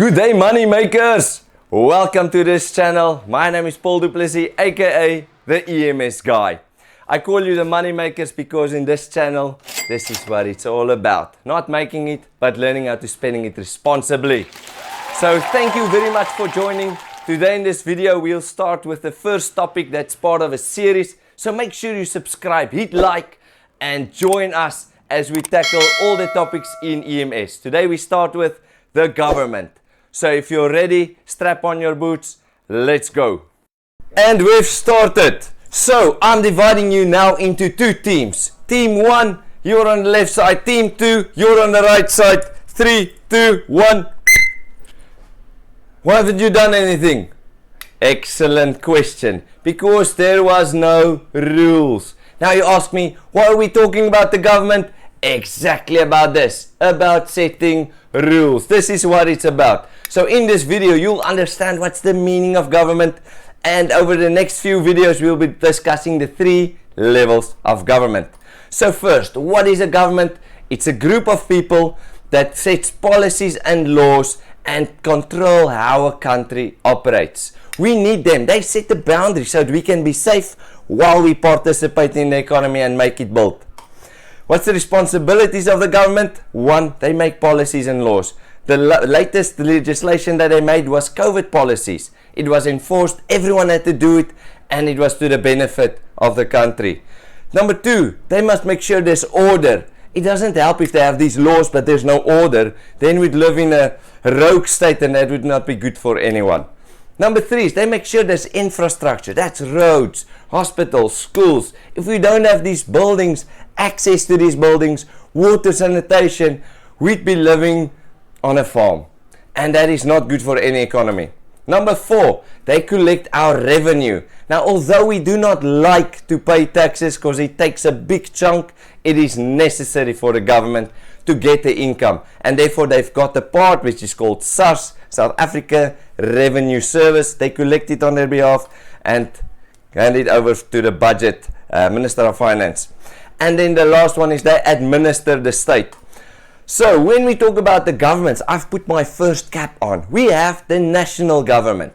Good day, money makers! Welcome to this channel. My name is Mr Du Plessis, aka the EMS guy. I call you the money makers because in this channel, this is what it's all about. Not making it, but learning how to spending it responsibly. So thank you very much for joining. Today in this video, we'll start with the first topic that's part of a series. So make sure you subscribe, hit like, and join us as we tackle all the topics in EMS. Today we start with the government. So if you're ready, strap on your boots, let's go. And we've started. So I'm dividing you now into two teams. Team 1, you're on the left side. Team 2, you're on the right side. 3, 2, 1. Why haven't you done anything? Excellent question. Because there was no rules. Now you ask me, why are we talking about the government? Exactly about this. About setting rules. This is what it's about. So in this video, you'll understand what's the meaning of government. And over the next few videos, we'll be discussing the 3 levels of government. So first, what is a government? It's a group of people that sets policies and laws and control how a country operates. We need them. They set the boundaries so that we can be safe while we participate in the economy and make it build. What's the responsibilities of the government? 1, they make policies and laws. The latest legislation that they made was COVID policies. It was enforced, everyone had to do it, and it was to the benefit of the country. Number 2, they must make sure there's order. It doesn't help if they have these laws but there's no order. Then we'd live in a rogue state and that would not be good for anyone. Number 3 is they make sure there's infrastructure. That's roads, hospitals, schools. If we don't have these buildings, access to these buildings, water, sanitation, we'd be living on a farm. And that is not good for any economy. Number 4, they collect our revenue. Now, although we do not like to pay taxes because it takes a big chunk, it is necessary for the government to get the income. And therefore, they've got a part which is called SARS, South Africa Revenue Service. They collect it on their behalf and hand it over to the budget, Minister of Finance. And then the last one is they administer the state. So when we talk about the governments, I've put my first cap on. We have the national government.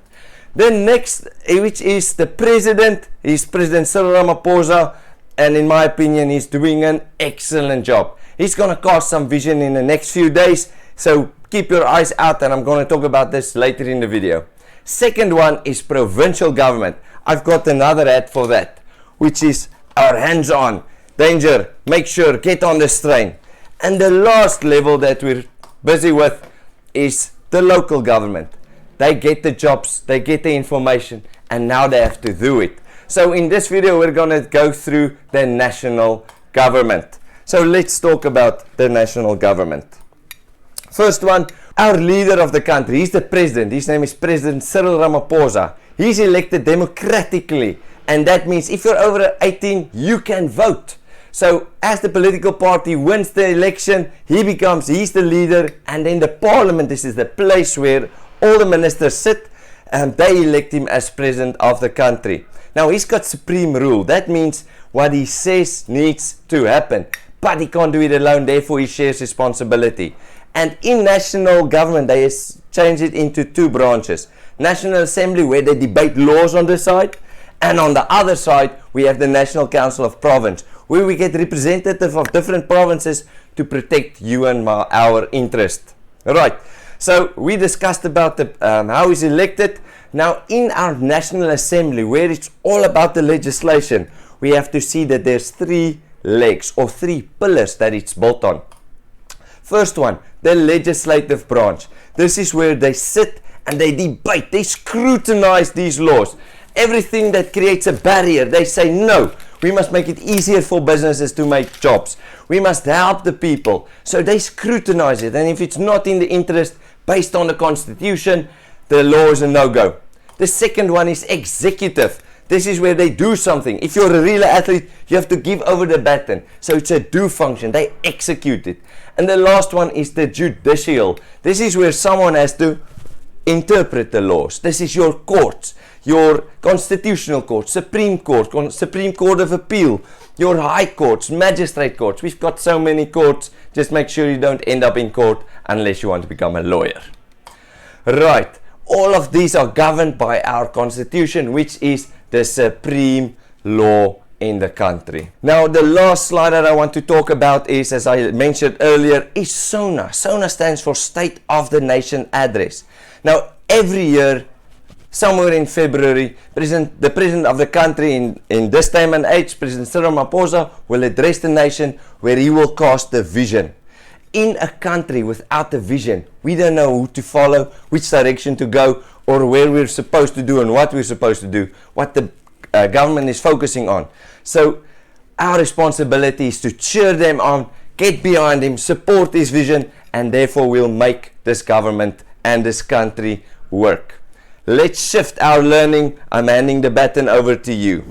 The next, which is the president, is President Cyril Ramaphosa, and in my opinion, he's doing an excellent job. He's going to cast some vision in the next few days, so keep your eyes out, and I'm going to talk about this later in the video. Second one is provincial government. I've got another ad for that, which is our hands-on. Danger, make sure, get on this train. And the last level that we're busy with is the local government. They get the jobs, they get the information, and now they have to do it. So in this video, we're going to go through the national government. So let's talk about the national government. First one, our leader of the country, he's the president. His name is President Cyril Ramaphosa. He's elected democratically, and that means if you're over 18, you can vote. So as the political party wins the election, he's the leader, and then the parliament, this is the place where all the ministers sit, and they elect him as president of the country. Now he's got supreme rule. That means what he says needs to happen, but he can't do it alone, therefore he shares responsibility. And in national government, they change it into 2 branches. National Assembly, where they debate laws on the side, and on the other side, we have the National Council of Province, where we get representatives of different provinces to protect you and our interest. Right, so we discussed about how he's elected. Now in our National Assembly, where it's all about the legislation, we have to see that there's 3 legs or 3 pillars that it's built on. First one, the legislative branch. This is where they sit and they debate, they scrutinize these laws. Everything that creates a barrier, they say no. We must make it easier for businesses to make jobs. We must help the people. So they scrutinize it. And if it's not in the interest based on the constitution, the law is a no-go. The second one is executive. This is where they do something. If you're a real athlete, you have to give over the baton. So it's a do function. They execute it. And the last one is the judicial. This is where someone has to interpret the laws. This is your courts. Your constitutional court, Supreme Court, Supreme Court of Appeal, your high courts, magistrate courts. We've got so many courts. Just make sure you don't end up in court unless you want to become a lawyer. Right, all of these are governed by our constitution, which is the supreme law in the country. Now the last slide that I want to talk about is, as I mentioned earlier, is SONA. SONA stands for State of the Nation Address. Now every year, somewhere in February, the president of the country in this time and age, President Cyril Ramaphosa, will address the nation where he will cast the vision. In a country without a vision, we don't know who to follow, which direction to go, or where we're supposed to do and what we're supposed to do, what the government is focusing on. So our responsibility is to cheer them on, get behind him, support his vision, and therefore we'll make this government and this country work. Let's shift our learning. I'm handing the baton over to you.